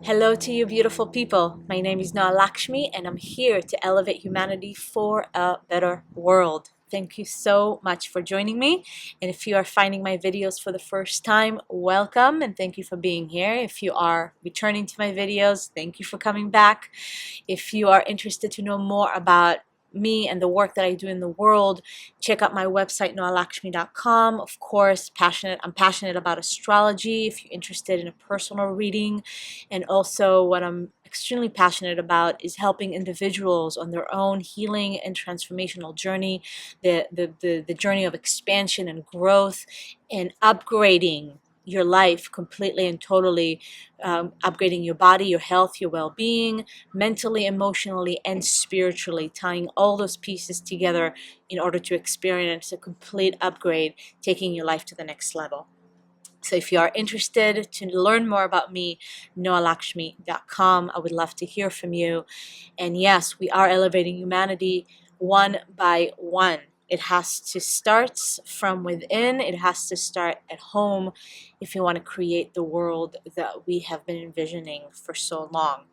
Hello to you beautiful people. My name is Noa Lakshmi and I'm here to elevate humanity for a better world. Thank you so much for joining me. And if you are finding my videos for the first time, welcome and thank you for being here. If you are returning to my videos, thank you for coming back. If you are interested to know more about me and the work that I do in the world, check out my website noalakshmi.com. Of course, I'm passionate about astrology if you're interested in a personal reading. And also what I'm extremely passionate about is helping individuals on their own healing and transformational journey, the journey of expansion and growth and upgrading your life completely and totally, upgrading your body, your health, your well-being, mentally, emotionally, and spiritually, tying all those pieces together in order to experience a complete upgrade, taking your life to the next level. So if you are interested to learn more about me, noalakshmi.com. I would love to hear from you. And yes, we are elevating humanity one by one. It has to start from within. It has to start at home if you want to create the world that we have been envisioning for so long.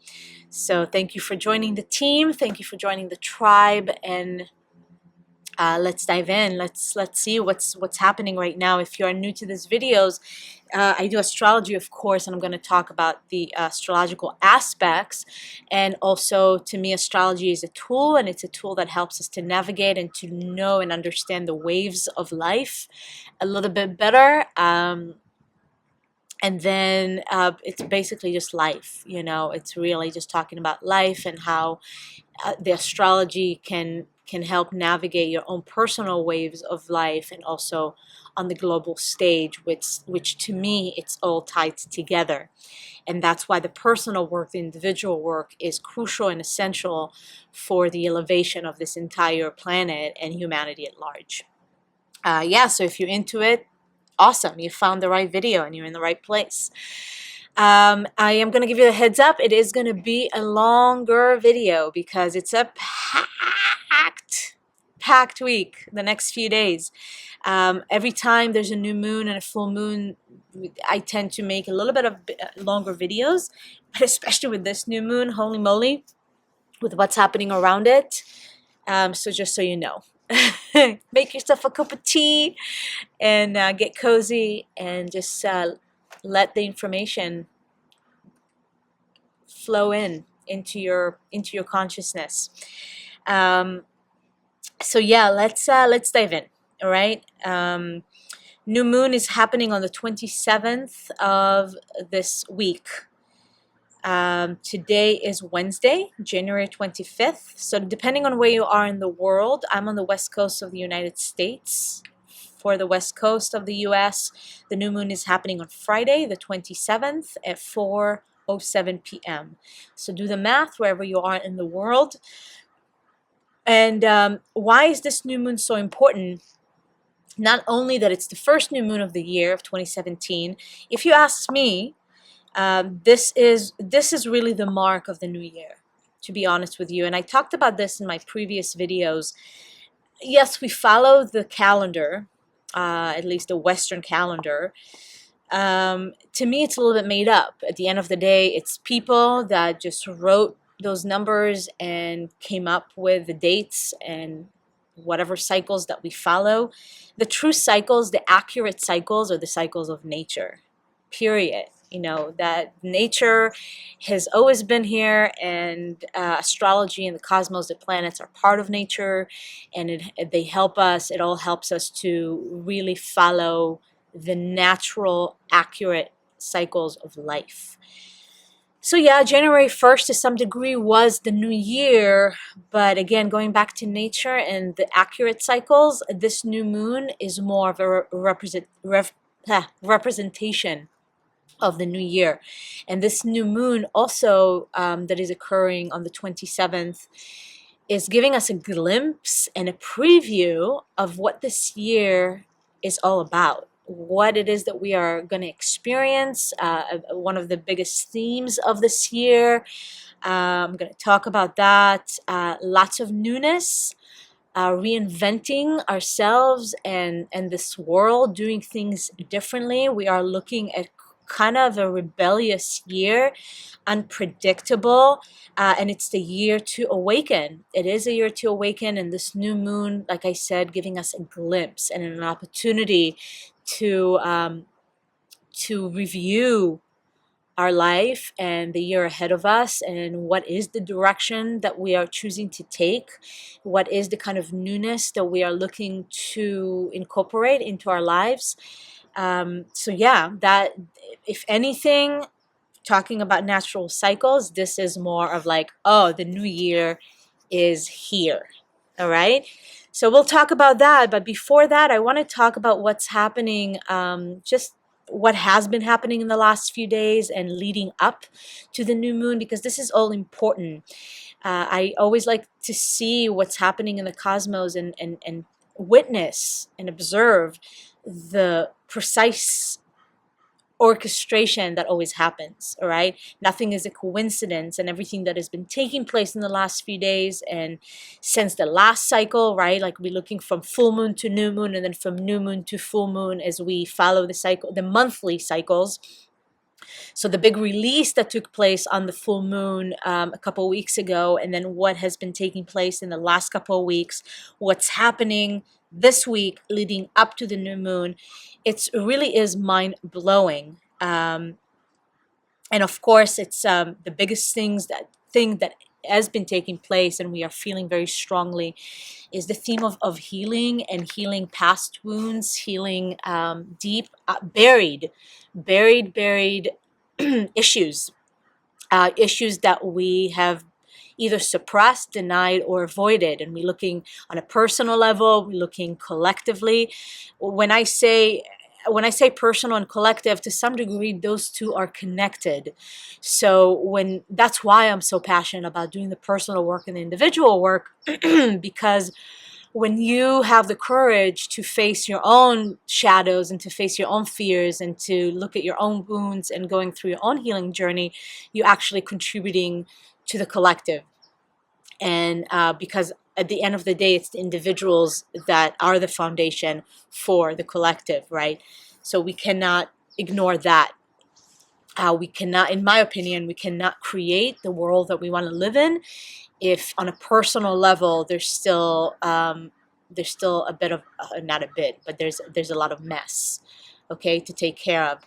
So thank you for joining the team. Thank you for joining the tribe. And let's dive in. Let's see what's happening right now. If you are new to these videos, I do astrology, of course, and I'm going to talk about the astrological aspects. And also, to me, astrology is a tool, and it's a tool that helps us to navigate and to know and understand the waves of life a little bit better. And then it's basically just life. It's really just talking about life and how the astrology can help navigate your own personal waves of life and also on the global stage, which to me it's all tied together. And that's why the personal work, the individual work, is crucial and essential for the elevation of this entire planet and humanity at large. So if you're into it, awesome, you found the right video and you're in the right place. I am going to give you a heads up. It is going to be a longer video because it's a packed week the next few days. Every time there's a new moon and a full moon, I tend to make a little bit of longer videos, but especially with this new moon, holy moly, with what's happening around it. So just so you know, make yourself a cup of tea and get cozy and just let the information flow into your consciousness. So yeah, let's dive in. All right. New moon is happening on the 27th of this week. Today is Wednesday, January 25th. So depending on where you are in the world, I'm on the west coast of the United States. For the west coast of the US, the new moon is happening on Friday, the 27th at 4:07 p.m. So do the math wherever you are in the world. And why is this new moon so important? Not only that it's the first new moon of the year of 2017. If you ask me, this is really the mark of the new year, to be honest with you. And I talked about this in my previous videos. Yes, we follow the calendar, at least the Western calendar. To me, it's a little bit made up. At the end of the day, it's people that just wrote those numbers and came up with the dates and whatever cycles that we follow. The true cycles, the accurate cycles, are the cycles of nature, period. That nature has always been here, and astrology and the cosmos, the planets, are part of nature, and they help us. It all helps us to really follow the natural, accurate cycles of life. So yeah, January 1st to some degree was the new year, but again, going back to nature and the accurate cycles, this new moon is more of a representation of the new year. And this new moon also, that is occurring on the 27th, is giving us a glimpse and a preview of what this year is all about, what it is that we are going to experience, one of the biggest themes of this year. I'm going to talk about that. Lots of newness, reinventing ourselves and this world, doing things differently. We are looking at kind of a rebellious year, unpredictable, and it's the year to awaken. It is a year to awaken, and this new moon, like I said, giving us a glimpse and an opportunity to review our life and the year ahead of us, and what is the direction that we are choosing to take, what is the kind of newness that we are looking to incorporate into our lives. So yeah, that, if anything, talking about natural cycles, this is more of like, oh, the new year is here. All right. So we'll talk about that. But before that, I want to talk about what's happening, just what has been happening in the last few days and leading up to the new moon, because this is all important. I always like to see what's happening in the cosmos, and witness and observe the precise orchestration that always happens. All right, nothing is a coincidence, and everything that has been taking place in the last few days and since the last cycle, right, like we're looking from full moon to new moon, and then from new moon to full moon as we follow the cycle, the monthly cycles. So the big release that took place on the full moon a couple of weeks ago, and then what has been taking place in the last couple of weeks, what's happening this week leading up to the new moon, it really is mind-blowing. And of course, it's the biggest thing that has been taking place, and we are feeling very strongly, is the theme of healing, and healing past wounds, healing deep, buried issues, issues that we have either suppressed, denied, or avoided. And we're looking on a personal level, we're looking collectively. When I say personal and collective, to some degree, those two are connected. So that's why I'm so passionate about doing the personal work and the individual work, because when you have the courage to face your own shadows and to face your own fears and to look at your own wounds and going through your own healing journey, you're actually contributing to the collective. And because at the end of the day, it's the individuals that are the foundation for the collective, right? So we cannot ignore that. We cannot, in my opinion, we cannot create the world that we want to live in if on a personal level there's still a bit of not a bit, but there's a lot of mess, okay, to take care of.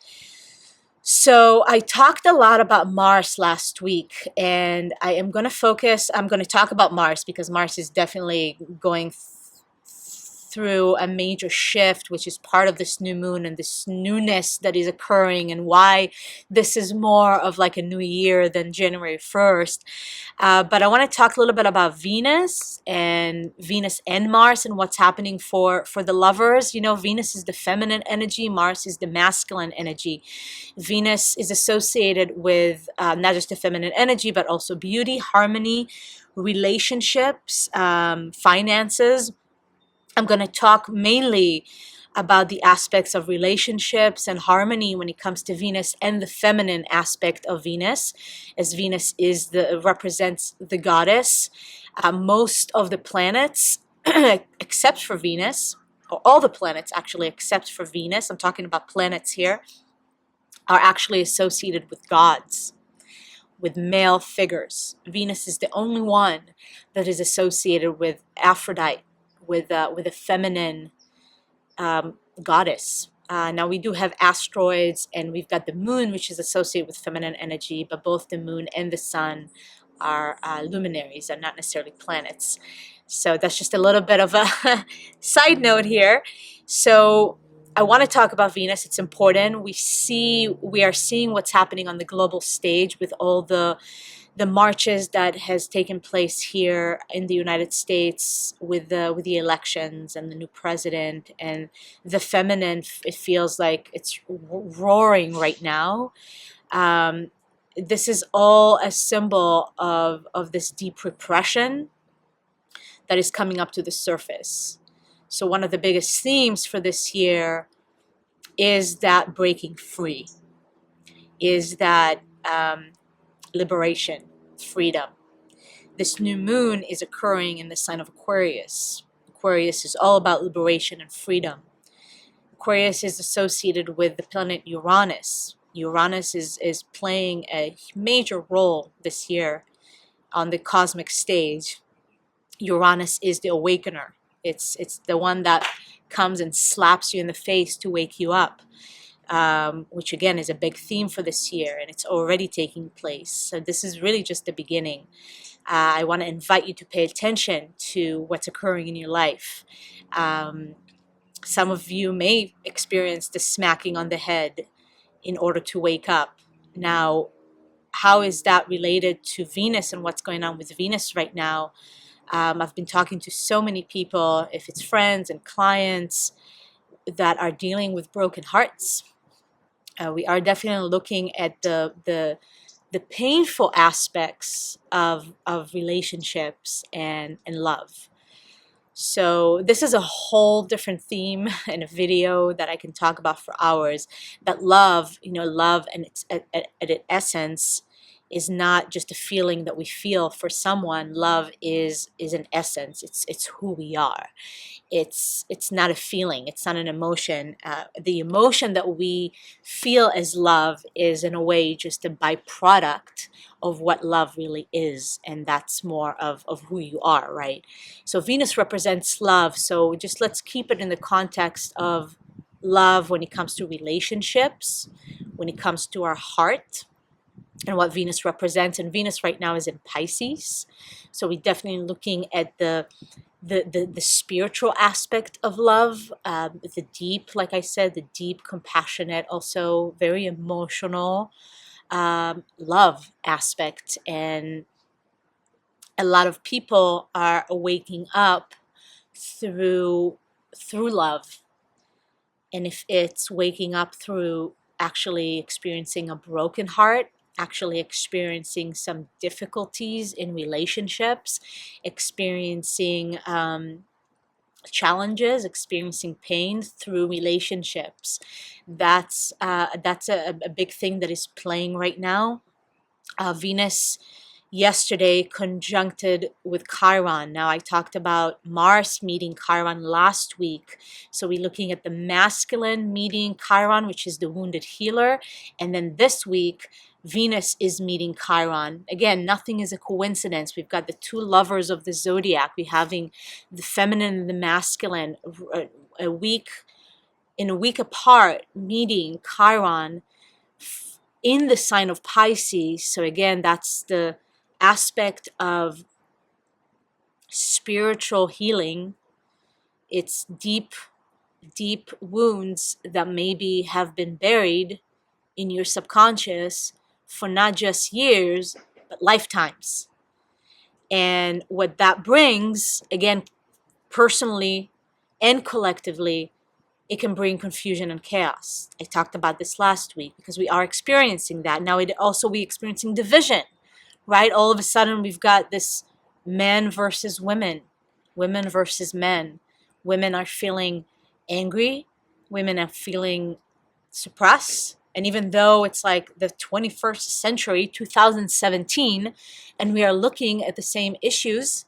So I talked a lot about Mars last week, and I'm going to talk about Mars because Mars is definitely going through a major shift, which is part of this new moon and this newness that is occurring, and why this is more of like a new year than January 1st. But I want to talk a little bit about Venus and Mars and what's happening for the lovers. You know, Venus is the feminine energy, Mars is the masculine energy. Venus is associated with not just the feminine energy, but also beauty, harmony, relationships, finances. I'm going to talk mainly about the aspects of relationships and harmony when it comes to Venus, and the feminine aspect of Venus, as Venus represents the goddess. Most of the planets, except for Venus, or all the planets actually except for Venus, I'm talking about planets here, are actually associated with gods, with male figures. Venus is the only one that is associated with Aphrodite, with a feminine goddess. Now we do have asteroids, and we've got the moon, which is associated with feminine energy, but both the moon and the sun are luminaries and not necessarily planets. So that's just a little bit of a side note here. So I want to talk about Venus. It's important. We are seeing what's happening on the global stage with all the marches that has taken place here in the United States with the elections and the new president and the feminine. It feels like it's roaring right now. This is all a symbol of this deep repression that is coming up to the surface. So one of the biggest themes for this year is that breaking free, is that liberation, freedom. This new moon is occurring in the sign of Aquarius. Aquarius is all about liberation and freedom. Aquarius is associated with the planet Uranus. Uranus is playing a major role this year on the cosmic stage. Uranus is the awakener. It's the one that comes and slaps you in the face to wake you up, which again is a big theme for this year, and it's already taking place. So this is really just the beginning. I want to invite you to pay attention to what's occurring in your life. Some of you may experience the smacking on the head in order to wake up. Now, how is that related to Venus and what's going on with Venus right now? I've been talking to so many people, if it's friends and clients, that are dealing with broken hearts. We are definitely looking at the painful aspects of relationships and love. So this is a whole different theme in a video that I can talk about for hours. That love, love and its at its essence is not just a feeling that we feel for someone. Love is an essence. It's who we are. It's not a feeling. It's not an emotion. The emotion that we feel as love is in a way just a byproduct of what love really is, and that's more of who you are, right? So Venus represents love, so just let's keep it in the context of love when it comes to relationships, when it comes to our heart, and what Venus represents. And Venus right now is in Pisces, so we're definitely looking at the spiritual aspect of love, the deep, like I said, the deep, compassionate, also very emotional love aspect. And a lot of people are waking up through love. And if it's waking up through actually experiencing a broken heart, actually experiencing some difficulties in relationships, experiencing challenges, experiencing pain through relationships, that's a big thing that is playing right now. Venus yesterday conjuncted with Chiron. Now, I talked about Mars meeting Chiron last week. So we're looking at the masculine meeting Chiron, which is the wounded healer. And then this week, Venus is meeting Chiron. Again, nothing is a coincidence. We've got the two lovers of the zodiac. We're having the feminine and the masculine a week apart meeting Chiron in the sign of Pisces. So again, that's the aspect of spiritual healing. It's deep wounds that maybe have been buried in your subconscious for not just years, but lifetimes. And what that brings, again, personally and collectively, it can bring confusion and chaos. I talked about this last week because we are experiencing that. Now, we're experiencing division, right? All of a sudden, we've got this men versus women, women versus men. Women are feeling angry. Women are feeling suppressed. And even though it's like the 21st century, 2017, and we are looking at the same issues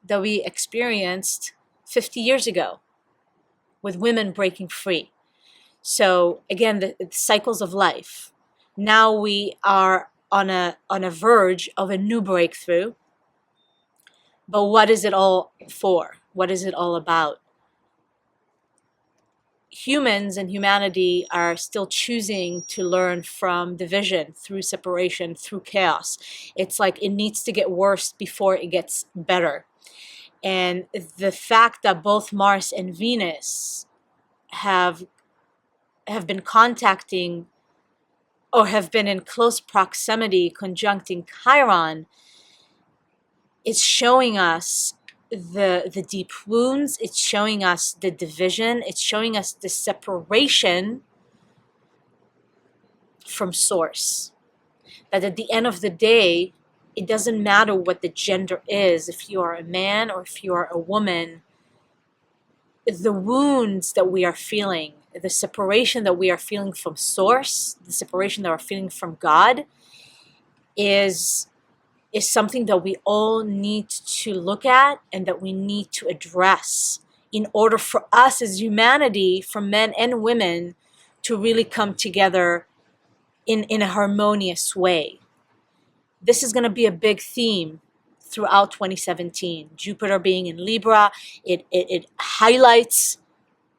that we experienced 50 years ago with women breaking free. So again, the cycles of life. Now we are on a verge of a new breakthrough. But what is it all for? What is it all about? Humans and humanity are still choosing to learn from division, through separation, through chaos. It's like it needs to get worse before it gets better. And the fact that both Mars and Venus have been contacting or have been in close proximity conjuncting Chiron, it's showing us the deep wounds, it's showing us the division, it's showing us the separation from source. That at the end of the day, it doesn't matter what the gender is, if you are a man or if you are a woman, the wounds that we are feeling, the separation that we are feeling from source, the separation that we're feeling from God is something that we all need to look at and that we need to address in order for us as humanity, for men and women, to really come together in a harmonious way. This is going to be a big theme throughout 2017. Jupiter being in Libra, it highlights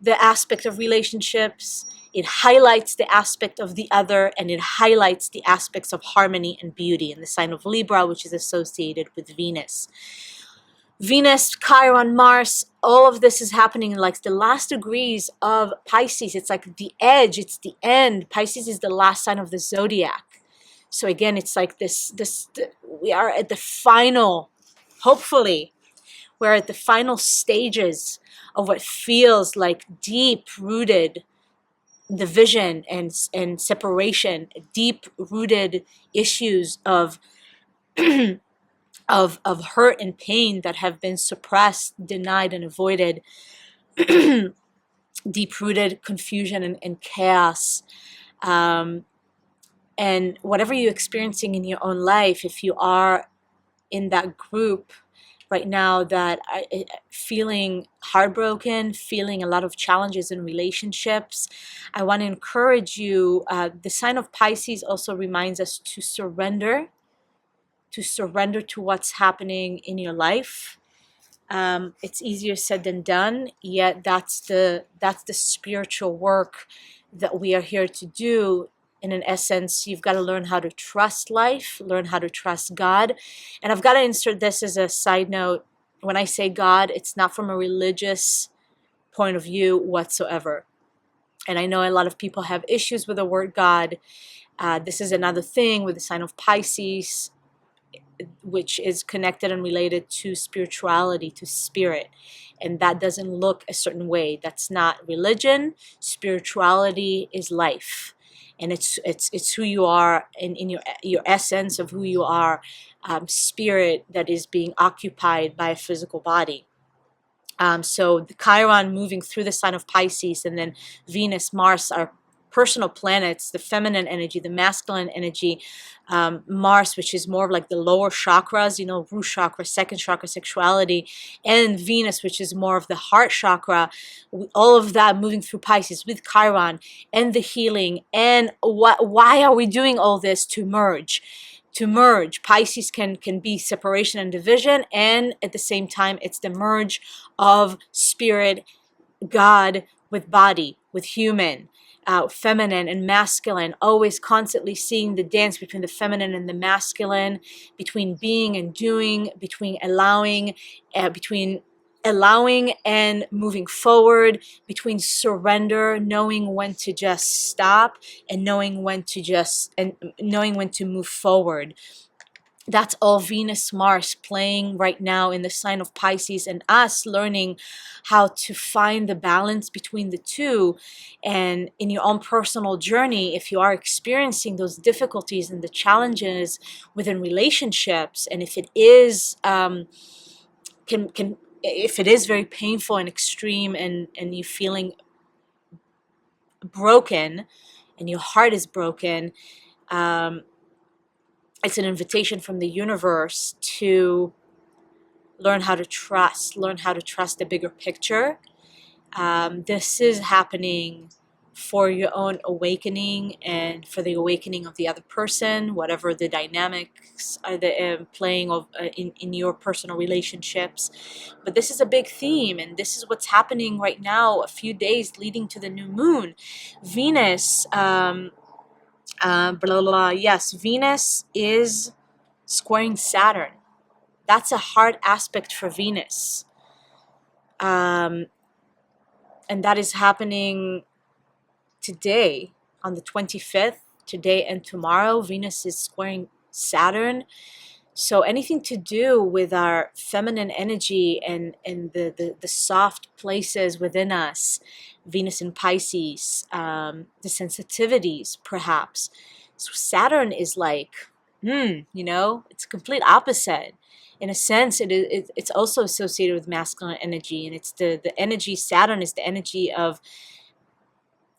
the aspect of relationships, it highlights the aspect of the other, and it highlights the aspects of harmony and beauty in the sign of Libra, which is associated with Venus. Venus, Chiron, Mars, all of this is happening in like the last degrees of Pisces. It's like the edge, it's the end. Pisces is the last sign of the zodiac. So again, it's like we are at the final, hopefully, we're at the final stages of what feels like deep-rooted division and separation, deep-rooted issues of of hurt and pain that have been suppressed, denied, and avoided, deep-rooted confusion and chaos. And whatever you're experiencing in your own life, if you are in that group right now that are feeling heartbroken, feeling a lot of challenges in relationships, I want to encourage you. The sign of Pisces also reminds us to surrender to what's happening in your life. It's easier said than done, yet that's the spiritual work that we are here to do. In an essence, you've got to learn how to trust life, learn how to trust God. And I've got to insert this as a side note. When I say God, it's not from a religious point of view whatsoever. And I know a lot of people have issues with the word God. This is another thing with the sign of Pisces, which is connected and related to spirituality, to spirit. And that doesn't look a certain way. That's not religion. Spirituality is life. And it's who you are in your essence of who you are, spirit that is being occupied by a physical body. So the Chiron moving through the sign of Pisces, and then Venus, Mars are personal planets, the feminine energy, the masculine energy. Mars, which is more of like the lower chakras, root chakra, second chakra, sexuality, and Venus, which is more of the heart chakra. All of that moving through Pisces with Chiron and the healing. And why are we doing all this? To merge. Pisces can be separation and division, and at the same time it's the merge of spirit, God, with body, with human, feminine and masculine, always constantly seeing the dance between the feminine and the masculine, between being and doing, between allowing and moving forward, between surrender, knowing when to just stop, and knowing when to move forward. That's all Venus, Mars playing right now in the sign of Pisces, and us learning how to find the balance between the two. And in your own personal journey, if you are experiencing those difficulties and the challenges within relationships, and if it is if it is very painful and extreme, and you're feeling broken and your heart is broken, it's an invitation from the universe to learn how to trust the bigger picture. This is happening for your own awakening and for the awakening of the other person, whatever the dynamics are playing in your personal relationships. But this is a big theme, and this is what's happening right now, a few days leading to the new moon. Venus, blah, blah, blah. Yes, Venus is squaring Saturn. That's a hard aspect for Venus. And that is happening today on the 25th, today and tomorrow. Venus is squaring Saturn. So anything to do with our feminine energy and the soft places within us, Venus in Pisces, the sensitivities perhaps. So Saturn is like, it's a complete opposite. In a sense, it's also associated with masculine energy, and it's the energy. Saturn is the energy of,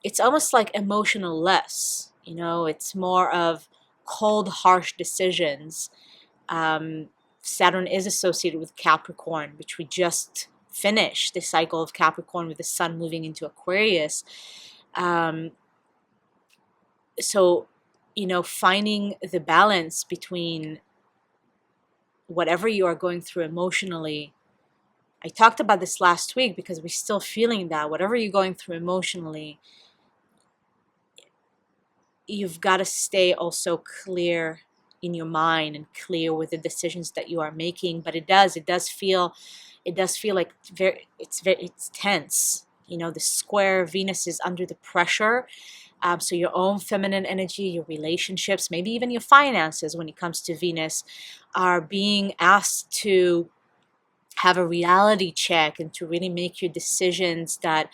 it's almost like emotional less. It's more of cold, harsh decisions. Saturn is associated with Capricorn, which we just finished the cycle of Capricorn with the sun moving into Aquarius. So finding the balance between whatever you are going through emotionally. I talked about this last week because we're still feeling that. Whatever you're going through emotionally, you've got to stay also clear in your mind and clear with the decisions that you are making. But it does feel like it's tense. The square Venus is under the pressure. So your own feminine energy, your relationships, maybe even your finances when it comes to Venus, are being asked to have a reality check and to really make your decisions that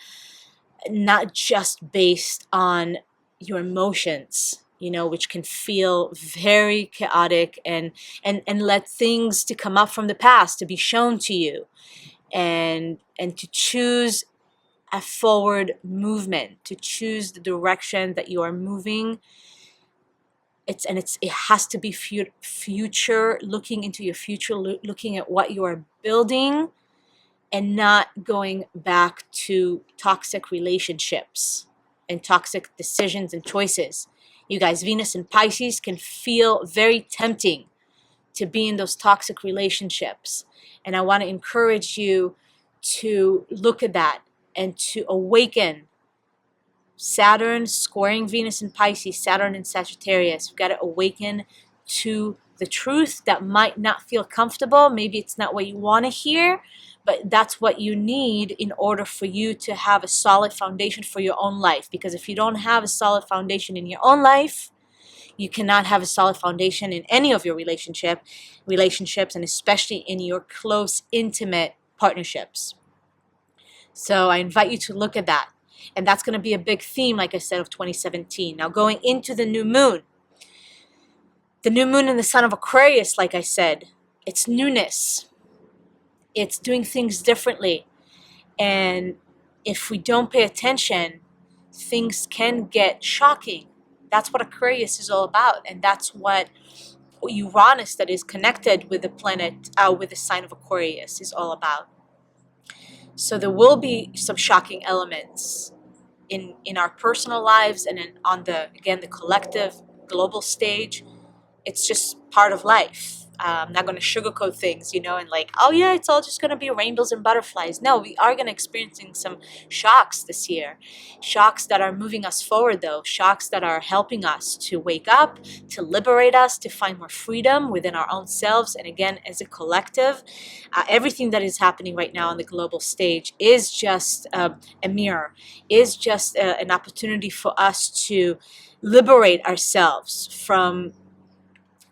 not just based on your emotions, which can feel very chaotic, and let things to come up from the past to be shown to you, and to choose a forward movement, to choose the direction that you are moving. It has to be future, looking into your future, looking at what you are building, and not going back to toxic relationships and toxic decisions and choices. You guys, Venus and Pisces can feel very tempting to be in those toxic relationships. And I want to encourage you to look at that and to awaken. Saturn squaring Venus in Pisces, Saturn in Sagittarius. We've got to awaken to the truth that might not feel comfortable. Maybe it's not what you want to hear, but that's what you need in order for you to have a solid foundation for your own life. Because if you don't have a solid foundation in your own life, you cannot have a solid foundation in any of your relationships, and especially in your close, intimate partnerships. So I invite you to look at that. And that's going to be a big theme, like I said, of 2017. Now, going into the new moon in the sign of Aquarius, like I said, it's newness. It's doing things differently. And if we don't pay attention, things can get shocking. That's what Aquarius is all about. And that's what Uranus, that is connected with the planet, with the sign of Aquarius, is all about. So there will be some shocking elements in our personal lives, and on the collective global stage. It's just part of life. I'm not going to sugarcoat things, and like, oh yeah, it's all just going to be rainbows and butterflies. No, we are going to experiencing some shocks this year. Shocks that are moving us forward, though. Shocks that are helping us to wake up, to liberate us, to find more freedom within our own selves. And again, as a collective, everything that is happening right now on the global stage is just a mirror, is just an opportunity for us to liberate ourselves from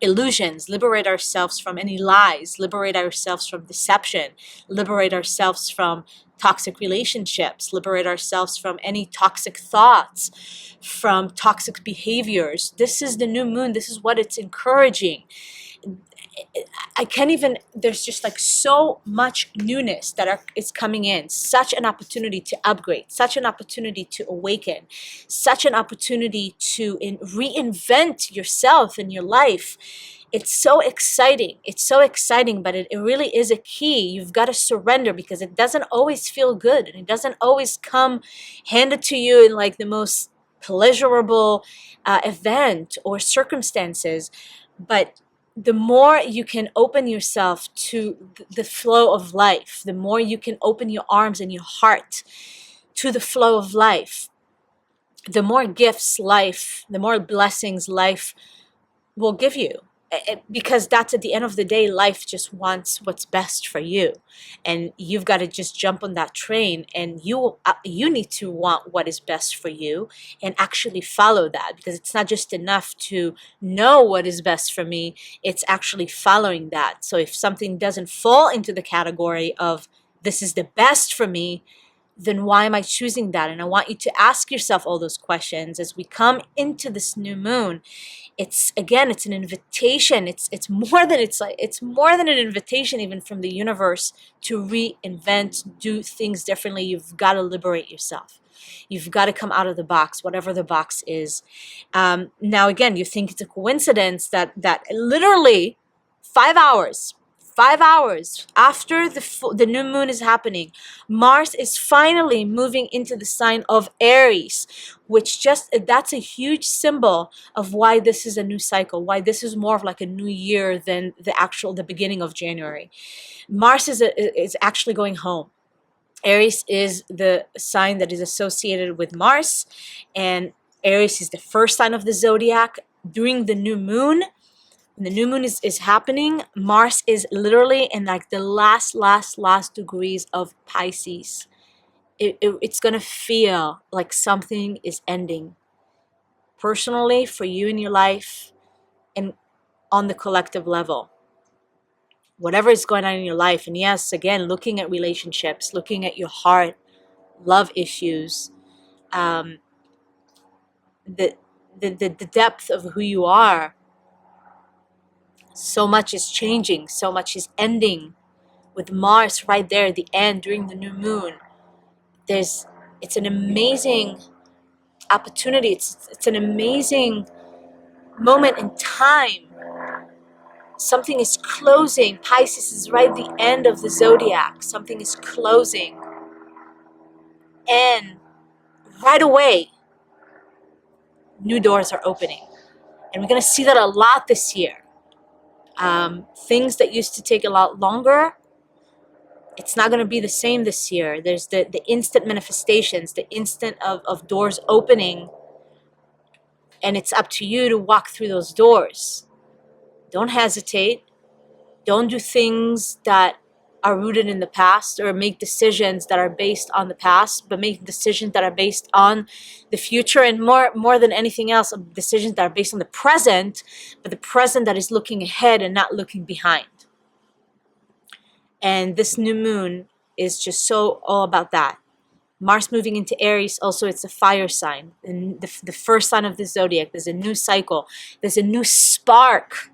illusions, liberate ourselves from any lies, liberate ourselves from deception, liberate ourselves from toxic relationships, liberate ourselves from any toxic thoughts, from toxic behaviors. This is the new moon. This is what it's encouraging. I can't even, there's just like so much newness that is coming in. Such an opportunity to upgrade, such an opportunity to awaken, such an opportunity to reinvent yourself and your life. It's so exciting. It's so exciting, but it really is a key. You've got to surrender, because it doesn't always feel good, and it doesn't always come handed to you in like the most pleasurable event or circumstances. But the more you can open yourself to the flow of life, the more you can open your arms and your heart to the flow of life, the more gifts life, the more blessings life will give you. Because that's, at the end of the day, life just wants what's best for you, and you've got to just jump on that train, and you need to want what is best for you and actually follow that, because it's not just enough to know what is best for me, it's actually following that. So if something doesn't fall into the category of this is the best for me, then why am I choosing that? And I want you to ask yourself all those questions as we come into this new moon. It's an invitation. It's more than an invitation, even from the universe, to reinvent, do things differently. You've got to liberate yourself. You've got to come out of the box, whatever the box is. Now, again, you think it's a coincidence that literally 5 hours 5 hours after the new moon is happening, Mars is finally moving into the sign of Aries, which that's a huge symbol of why this is a new cycle, why this is more of like a new year than the beginning of January. Mars is actually going home. Aries is the sign that is associated with Mars, and Aries is the first sign of the zodiac. During the new moon, when the new moon is happening, Mars is literally in like the last degrees of Pisces. It's gonna feel like something is ending, personally for you in your life and on the collective level. Whatever is going on in your life, and yes, again, looking at relationships, looking at your heart, love issues, um, the, the depth of who you are. So much is changing, so much is ending. With Mars right there at the end during the new moon, it's an amazing opportunity. It's an amazing moment in time. Something is closing. Pisces is right at the end of the zodiac. Something is closing. And right away, new doors are opening. And we're going to see that a lot this year. Things that used to take a lot longer, it's not going to be the same this year. There's the instant manifestations, the instant of doors opening. And it's up to you to walk through those doors. Don't hesitate. Don't do things that are rooted in the past or make decisions that are based on the past, but make decisions that are based on the future, and more than anything else, decisions that are based on the present, but the present that is looking ahead and not looking behind. And this new moon is just so all about that. Mars moving into Aries, also it's a fire sign, and the first sign of the zodiac. There's a new cycle. There's a new spark.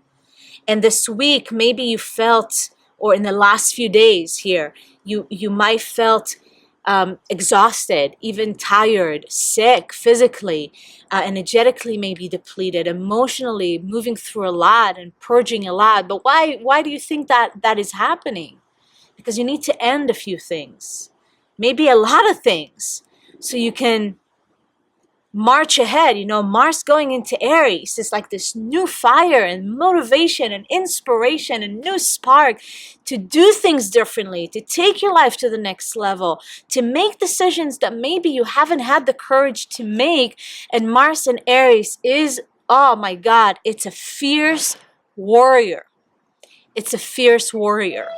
And this week, maybe you felt, or in the last few days here, you might felt exhausted, even tired, sick, physically, energetically maybe depleted, emotionally moving through a lot and purging a lot. But why do you think that is happening? Because you need to end a few things, maybe a lot of things, so you can march ahead. Mars going into Aries is like this new fire and motivation and inspiration and new spark to do things differently, to take your life to the next level, to make decisions that maybe you haven't had the courage to make. And Mars in Aries is, oh my God, it's a fierce warrior. It's a fierce warrior.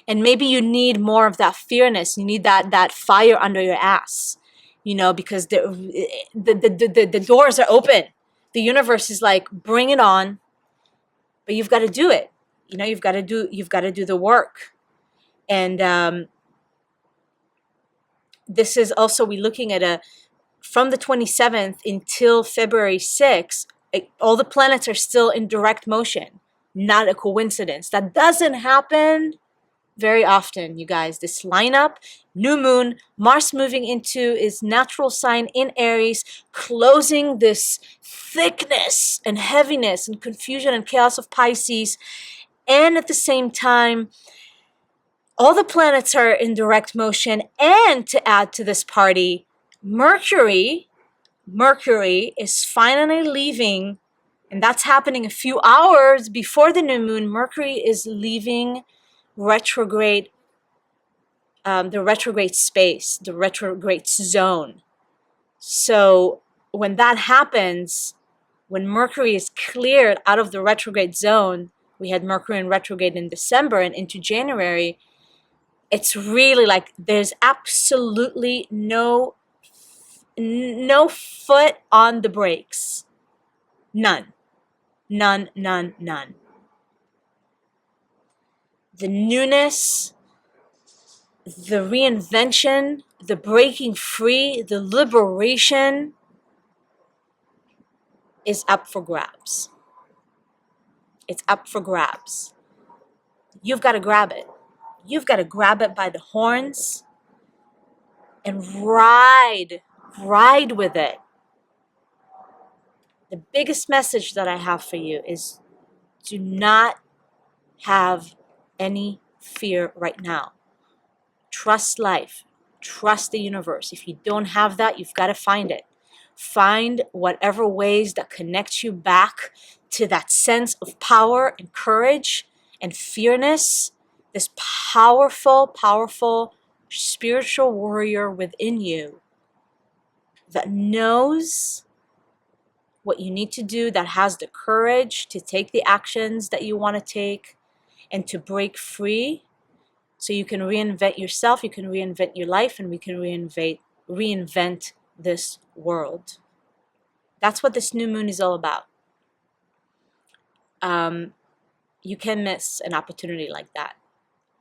And maybe you need more of that fierceness. You need that fire under your ass, because the doors are open. The universe is like, bring it on, but you've got to do it. You've got to do the work. And this is also, we're looking at from the 27th until February 6th, all the planets are still in direct motion. Not a coincidence. That doesn't happen very often, you guys. This lineup, new moon, Mars moving into its natural sign in Aries, closing this thickness and heaviness and confusion and chaos of Pisces. And at the same time, all the planets are in direct motion. And to add to this party, Mercury is finally leaving, and that's happening a few hours before the new moon. Mercury is leaving retrograde, the retrograde space, the retrograde zone. So when that happens, when Mercury is cleared out of the retrograde zone, we had Mercury in retrograde in December and into January, it's really like there's absolutely no foot on the brakes. None. The newness, the reinvention, the breaking free, the liberation is up for grabs. It's up for grabs. You've got to grab it. You've got to grab it by the horns and ride with it. The biggest message that I have for you is do not have any fear right now. Trust life. Trust the universe. If you don't have that, you've got to find it. Find whatever ways that connect you back to that sense of power and courage and fearness, this powerful, powerful spiritual warrior within you that knows what you need to do, that has the courage to take the actions that you want to take and to break free, so you can reinvent yourself, you can reinvent your life, and we can reinvent this world. That's what this new moon is all about. You can miss an opportunity like that.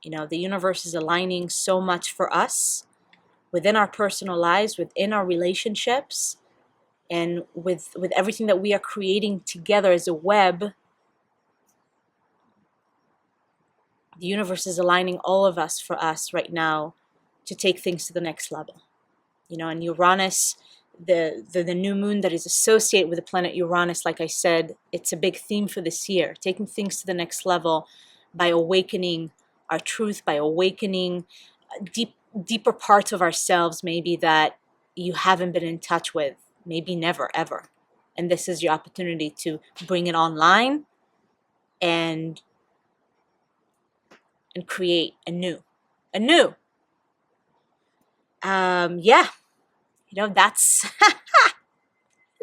You know, the universe is aligning so much for us within our personal lives, within our relationships, and with everything that we are creating together as a web. The universe is aligning all of us for us right now to take things to the next level. You know, and Uranus, the new moon that is associated with the planet Uranus, like I said, it's a big theme for this year, taking things to the next level by awakening our truth, by awakening deeper parts of ourselves maybe that you haven't been in touch with, maybe never, ever. And this is your opportunity to bring it online and create anew. Yeah, you know, that's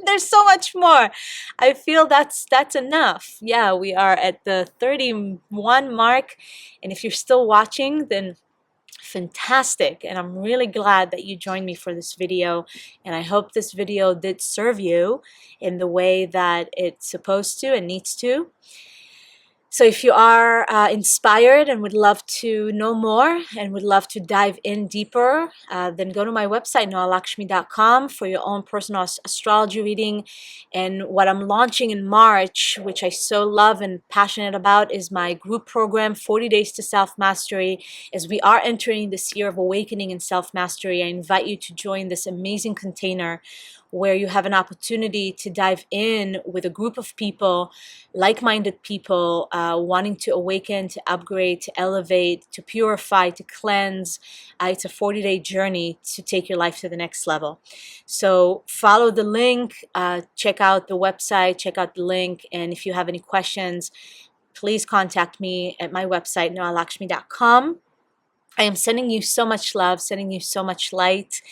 there's so much more. I feel that's enough. Yeah, we are at the 31 mark, and if you're still watching, then fantastic. And I'm really glad that you joined me for this video, and I hope this video did serve you in the way that it's supposed to and needs to. So if you are inspired and would love to know more and would love to dive in deeper, then go to my website, noalakshmi.com, for your own personal astrology reading. And what I'm launching in March, which I so love and passionate about, is my group program, 40 Days to Self-Mastery. As we are entering this year of awakening and self-mastery, I invite you to join this amazing container where you have an opportunity to dive in with a group of people, like-minded people, wanting to awaken, to upgrade, to elevate, to purify, to cleanse. It's a 40-day journey to take your life to the next level. So follow the link, check out the website, check out the link, and if you have any questions, please contact me at my website, noalakshmi.com. I am sending you so much love, sending you so much light.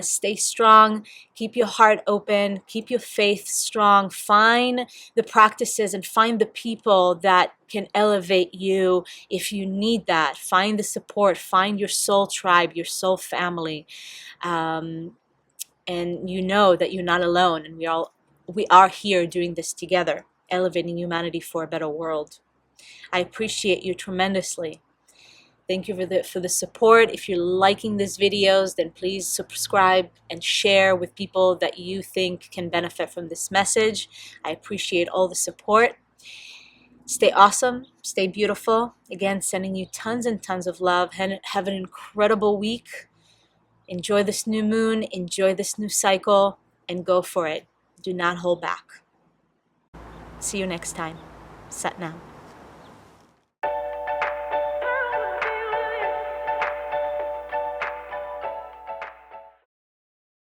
Stay strong, keep your heart open, keep your faith strong. Find the practices and find the people that can elevate you if you need that. Find the support, find your soul tribe, your soul family. And you know that you're not alone, and we are here doing this together, elevating humanity for a better world. I appreciate you tremendously. Thank you for the support. If you're liking these videos, then please subscribe and share with people that you think can benefit from this message. I appreciate all the support. Stay awesome. Stay beautiful. Again, sending you tons and tons of love. Have an incredible week. Enjoy this new moon. Enjoy this new cycle. And go for it. Do not hold back. See you next time. Sat Nam.